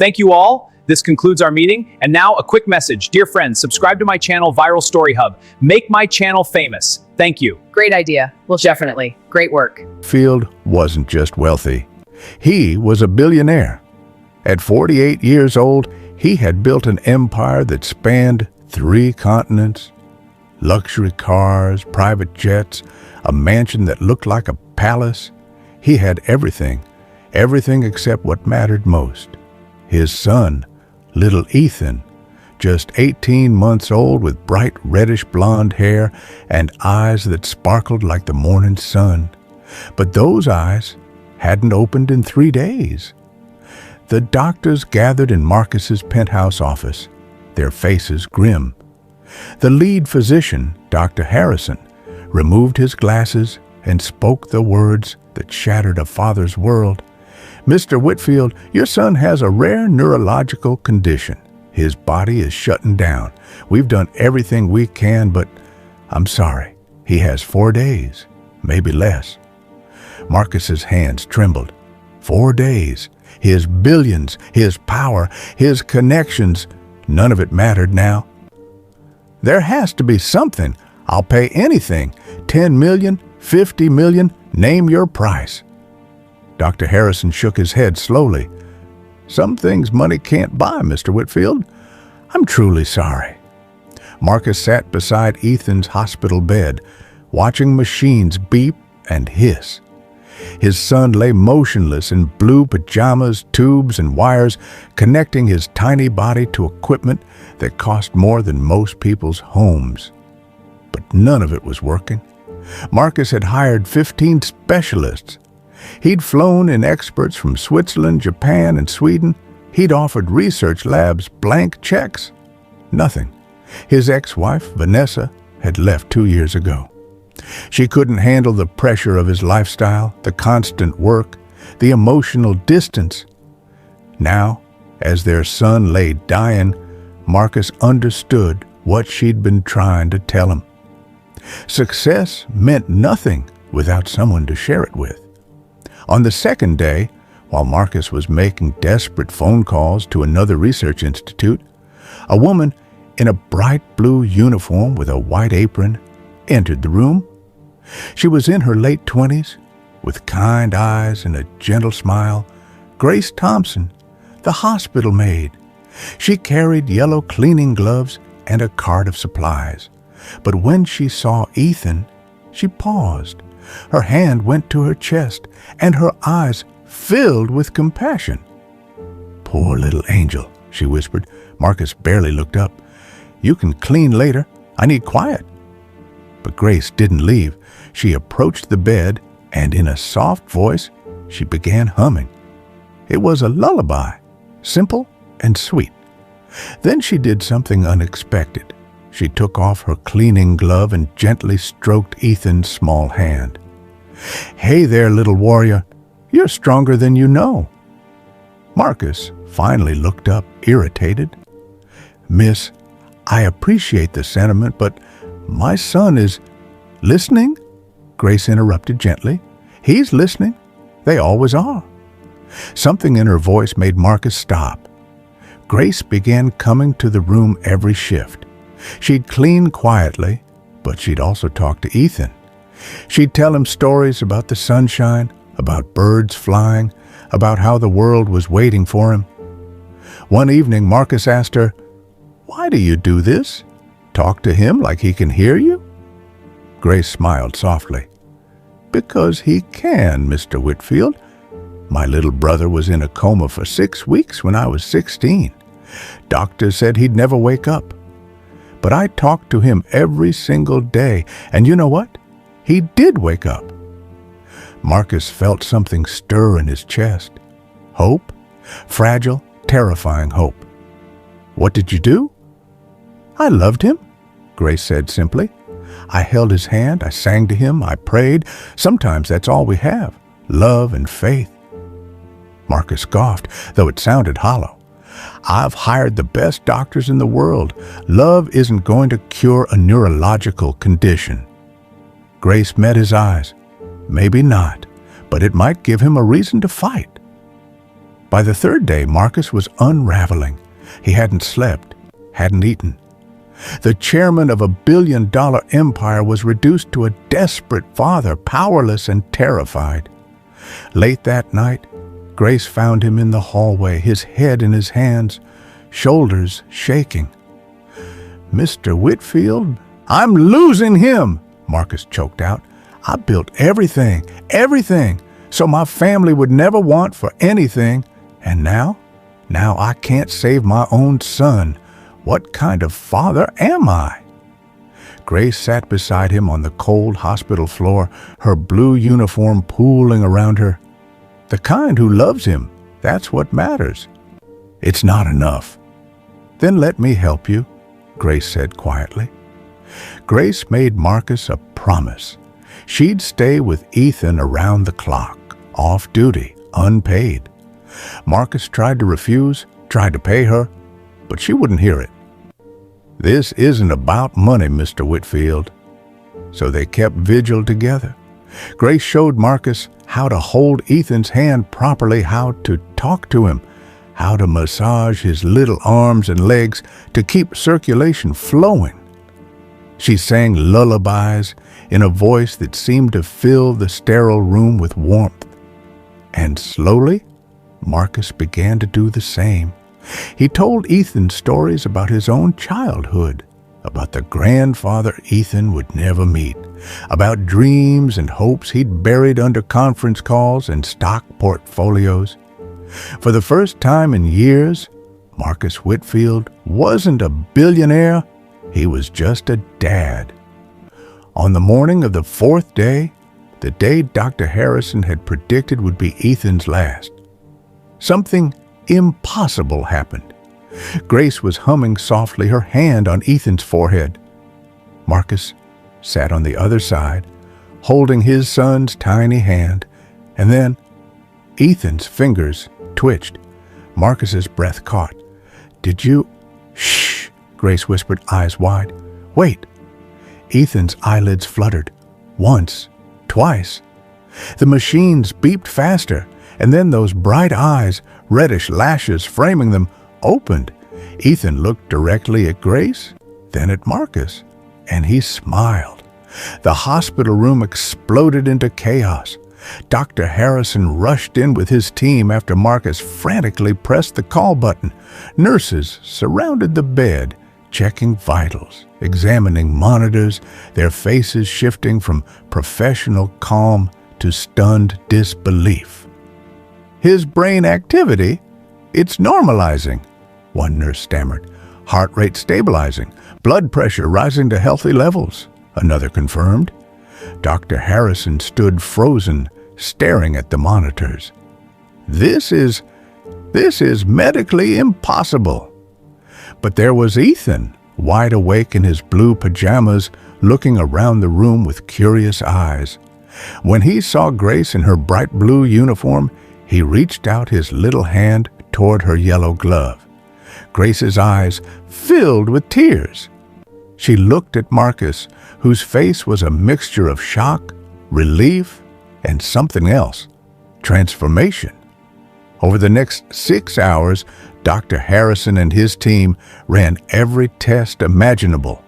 Thank you all. This concludes our meeting. And now a quick message. Dear friends, subscribe to my channel, Viral Story Hub. Make my channel famous. Thank you. Great idea. Well, definitely. Great work. Whitfield wasn't just wealthy. He was a billionaire. At 48 years old, he had built an empire that spanned 3 continents, luxury cars, private jets, a mansion that looked like a palace. He had everything except what mattered most. His son, little Ethan, just 18 months old with bright reddish blonde hair and eyes that sparkled like the morning sun. But those eyes hadn't opened in 3 days. The doctors gathered in Marcus's penthouse office, their faces grim. The lead physician, Dr. Harrison, removed his glasses and spoke the words that shattered a father's world. "Mr. Whitfield, your son has a rare neurological condition. His body is shutting down. We've done everything we can, but I'm sorry. He has 4 days, maybe less." Marcus's hands trembled. 4 days. His billions, his power, his connections, none of it mattered now. "There has to be something. I'll pay anything. 10 million, 50 million, name your price." Dr. Harrison shook his head slowly. "Some things money can't buy, Mr. Whitfield. I'm truly sorry." Marcus sat beside Ethan's hospital bed, watching machines beep and hiss. His son lay motionless in blue pajamas, tubes, and wires, connecting his tiny body to equipment that cost more than most people's homes. But none of it was working. Marcus had hired 15 specialists. He'd flown in experts from Switzerland, Japan, and Sweden. He'd offered research labs blank checks. Nothing. His ex-wife, Vanessa, had left 2 years ago. She couldn't handle the pressure of his lifestyle, the constant work, the emotional distance. Now, as their son lay dying, Marcus understood what she'd been trying to tell him. Success meant nothing without someone to share it with. On the second day, while Marcus was making desperate phone calls to another research institute, a woman in a bright blue uniform with a white apron entered the room. She was in her late 20s, with kind eyes and a gentle smile. Grace Thompson, the hospital maid. She carried yellow cleaning gloves and a cart of supplies. But when she saw Ethan, she paused. Her hand went to her chest, and her eyes filled with compassion. "Poor little angel," she whispered. Marcus barely looked up. "You can clean later. I need quiet." But Grace didn't leave. She approached the bed, and in a soft voice, she began humming. It was a lullaby, simple and sweet. Then she did something unexpected. She took off her cleaning glove and gently stroked Ethan's small hand. "Hey there, little warrior. You're stronger than you know." Marcus finally looked up, irritated. "Miss, I appreciate the sentiment, but my son is..." "Listening?" Grace interrupted gently. "He's listening. They always are." Something in her voice made Marcus stop. Grace began coming to the room every shift. She'd clean quietly, but she'd also talk to Ethan. She'd tell him stories about the sunshine, about birds flying, about how the world was waiting for him. One evening, Marcus asked her, "Why do you do this? Talk to him like he can hear you?" Grace smiled softly. "Because he can, Mr. Whitfield. My little brother was in a coma for 6 weeks when I was 16. Doctors said he'd never wake up. But I talked to him every single day, and you know what? He did wake up." Marcus felt something stir in his chest. Hope, fragile, terrifying hope. "What did you do?" "I loved him," Grace said simply. "I held his hand, I sang to him, I prayed. Sometimes that's all we have, love and faith." Marcus scoffed, though it sounded hollow. "I've hired the best doctors in the world. Love isn't going to cure a neurological condition." Grace met his eyes. "Maybe not, but it might give him a reason to fight." By the third day, Marcus was unraveling. He hadn't slept, hadn't eaten. The chairman of a billion-dollar empire was reduced to a desperate father, powerless and terrified. Late that night, Grace found him in the hallway, his head in his hands, shoulders shaking. "Mr. Whitfield, I'm losing him," Marcus choked out. "I built everything, so my family would never want for anything. And now I can't save my own son. What kind of father am I?" Grace sat beside him on the cold hospital floor, her blue uniform pooling around her. The kind who loves him, that's what matters. "It's not enough." "Then let me help you," Grace said quietly. Grace made Marcus a promise. She'd stay with Ethan around the clock, off duty, unpaid. Marcus tried to refuse, tried to pay her, but she wouldn't hear it. "This isn't about money, Mr. Whitfield." So they kept vigil together. Grace showed Marcus how to hold Ethan's hand properly, how to talk to him, how to massage his little arms and legs to keep circulation flowing. She sang lullabies in a voice that seemed to fill the sterile room with warmth. And slowly, Marcus began to do the same. He told Ethan stories about his own childhood, about the grandfather Ethan would never meet, about dreams and hopes he'd buried under conference calls and stock portfolios. For the first time in years, Marcus Whitfield wasn't a billionaire, he was just a dad. On the morning of the fourth day, the day Dr. Harrison had predicted would be Ethan's last, something impossible happened. Grace was humming softly, her hand on Ethan's forehead. Marcus sat on the other side, holding his son's tiny hand, and then Ethan's fingers twitched. Marcus's breath caught. "Did you—" "Shh," Grace whispered, eyes wide. "Wait." Ethan's eyelids fluttered. Once, twice. The machines beeped faster, and then those bright eyes, reddish lashes framing them, opened. Ethan looked directly at Grace, then at Marcus, and he smiled. The hospital room exploded into chaos. Dr. Harrison rushed in with his team after Marcus frantically pressed the call button. Nurses surrounded the bed, checking vitals, examining monitors, their faces shifting from professional calm to stunned disbelief. "His brain activity, it's normalizing," one nurse stammered. "Heart rate stabilizing, blood pressure rising to healthy levels," another confirmed. Dr. Harrison stood frozen, staring at the monitors. This is medically impossible." But there was Ethan, wide awake in his blue pajamas, looking around the room with curious eyes. When he saw Grace in her bright blue uniform, he reached out his little hand toward her yellow glove. Grace's eyes filled with tears. She looked at Marcus, whose face was a mixture of shock, relief, and something else, transformation. Over the next 6 hours, Dr. Harrison and his team ran every test imaginable.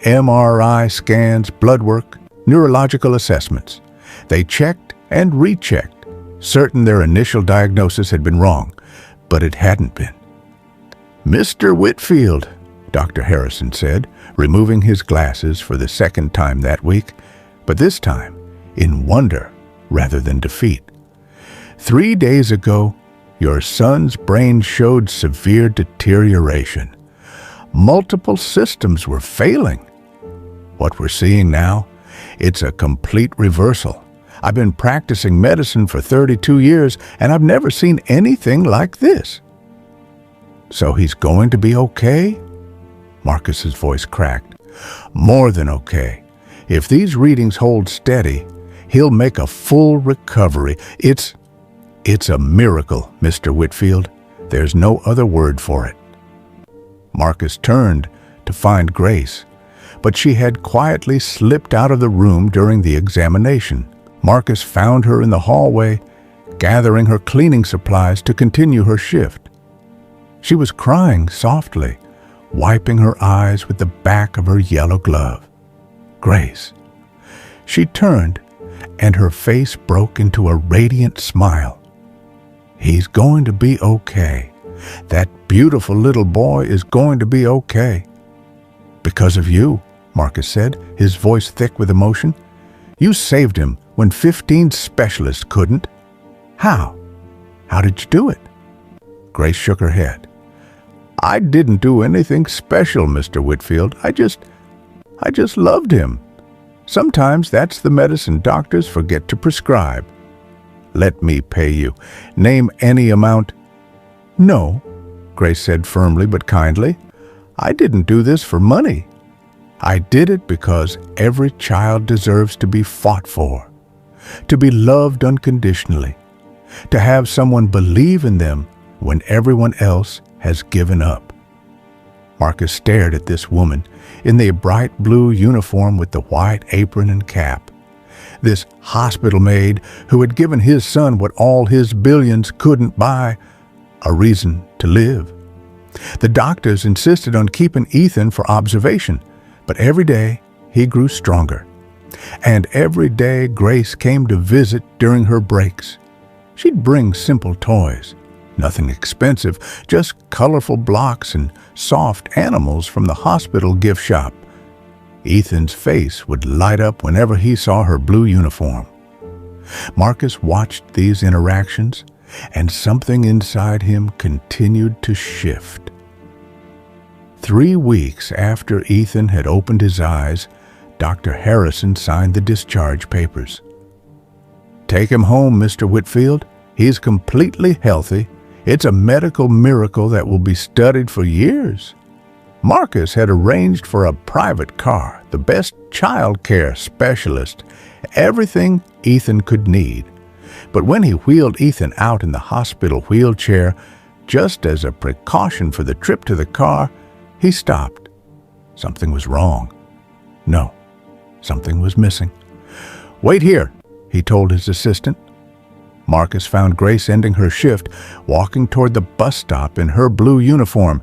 MRI scans, blood work, neurological assessments. They checked and rechecked, certain their initial diagnosis had been wrong, but it hadn't been. "Mr. Whitfield," Dr. Harrison said, removing his glasses for the second time that week, but this time in wonder rather than defeat. "3 days ago, your son's brain showed severe deterioration. Multiple systems were failing. What we're seeing now, it's a complete reversal. I've been practicing medicine for 32 years, and I've never seen anything like this." "So he's going to be okay?" Marcus's voice cracked. "More than okay. If these readings hold steady, he'll make a full recovery. It's a miracle, Mr. Whitfield. There's no other word for it." Marcus turned to find Grace, but she had quietly slipped out of the room during the examination. Marcus found her in the hallway, gathering her cleaning supplies to continue her shift. She was crying softly, wiping her eyes with the back of her yellow glove. Grace. She turned, and her face broke into a radiant smile. He's going to be okay. That beautiful little boy is going to be okay. Because of you, Marcus said, his voice thick with emotion. You saved him when 15 specialists couldn't. How? How did you do it? Grace shook her head. I didn't do anything special, Mr. Whitfield. I just loved him. Sometimes that's the medicine doctors forget to prescribe. Let me pay you. Name any amount. No, Grace said firmly but kindly. I didn't do this for money. I did it because every child deserves to be fought for, to be loved unconditionally, to have someone believe in them when everyone else has given up. Marcus stared at this woman in the bright blue uniform with the white apron and cap. This hospital maid who had given his son what all his billions couldn't buy, a reason to live. The doctors insisted on keeping Ethan for observation, but every day he grew stronger. And every day Grace came to visit during her breaks. She'd bring simple toys, nothing expensive, just colorful blocks and soft animals from the hospital gift shop. Ethan's face would light up whenever he saw her blue uniform. Marcus watched these interactions, and something inside him continued to shift. 3 weeks after Ethan had opened his eyes, Dr. Harrison signed the discharge papers. Take him home, Mr. Whitfield. He's completely healthy. It's a medical miracle that will be studied for years. Marcus had arranged for a private car, the best child care specialist, everything Ethan could need. But when he wheeled Ethan out in the hospital wheelchair, just as a precaution for the trip to the car, he stopped. Something was wrong. No, something was missing. Wait here, he told his assistant. Marcus found Grace ending her shift, walking toward the bus stop in her blue uniform,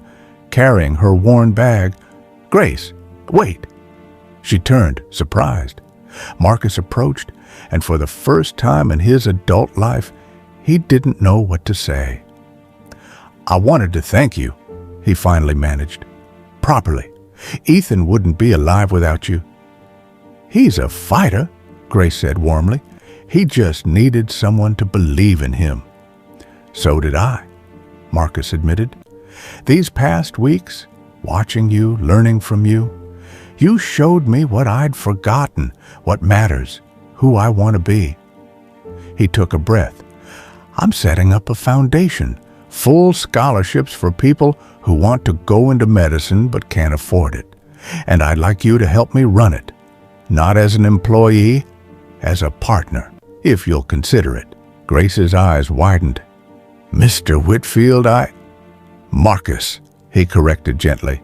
carrying her worn bag. Grace, wait! She turned, surprised. Marcus approached, and for the first time in his adult life, he didn't know what to say. I wanted to thank you, he finally managed. Properly. Ethan wouldn't be alive without you. He's a fighter, Grace said warmly. He just needed someone to believe in him. So did I, Marcus admitted. These past weeks, watching you, learning from you, you showed me what I'd forgotten, what matters, who I want to be. He took a breath. I'm setting up a foundation, full scholarships for people who want to go into medicine but can't afford it. And I'd like you to help me run it, not as an employee, as a partner, if you'll consider it. Grace's eyes widened. Mr. Whitfield, Marcus, he corrected gently.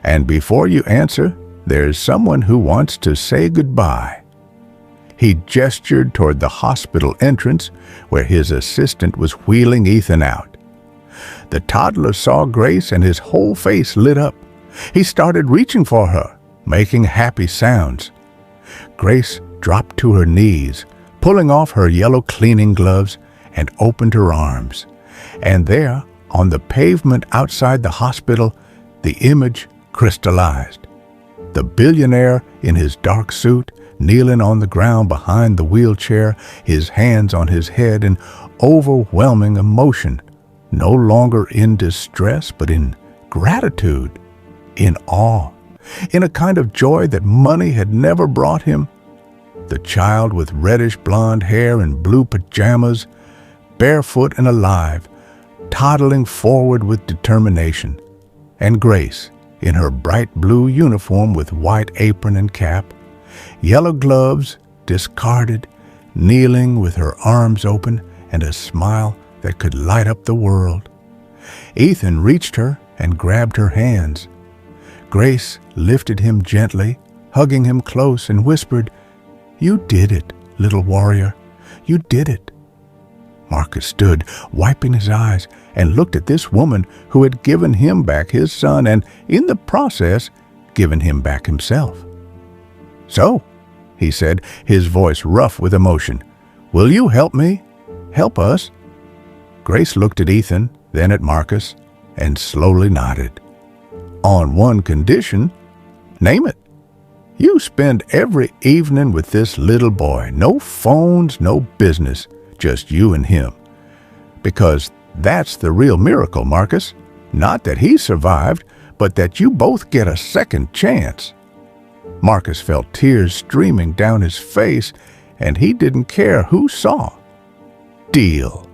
And before you answer, there's someone who wants to say goodbye. He gestured toward the hospital entrance where his assistant was wheeling Ethan out. The toddler saw Grace and his whole face lit up. He started reaching for her, making happy sounds. Grace dropped to her knees, pulling off her yellow cleaning gloves, and opened her arms. And there, on the pavement outside the hospital, the image crystallized. The billionaire in his dark suit, kneeling on the ground behind the wheelchair, his hands on his head in overwhelming emotion, no longer in distress, but in gratitude, in awe, in a kind of joy that money had never brought him. The child with reddish blonde hair and blue pajamas, barefoot and alive, toddling forward with determination, and Grace, in her bright blue uniform with white apron and cap, yellow gloves discarded, kneeling with her arms open and a smile that could light up the world. Ethan reached her and grabbed her hands. Grace lifted him gently, hugging him close, and whispered, "You did it, little warrior. You did it." Marcus stood, wiping his eyes, and looked at this woman who had given him back his son and, in the process, given him back himself. "So," he said, his voice rough with emotion, "will you help me? Help us?" Grace looked at Ethan, then at Marcus, and slowly nodded. "On one condition." "Name it." "You spend every evening with this little boy. No phones, no business, just you and him. Because that's the real miracle, Marcus. Not that he survived, but that you both get a second chance." Marcus felt tears streaming down his face, and he didn't care who saw. "Deal."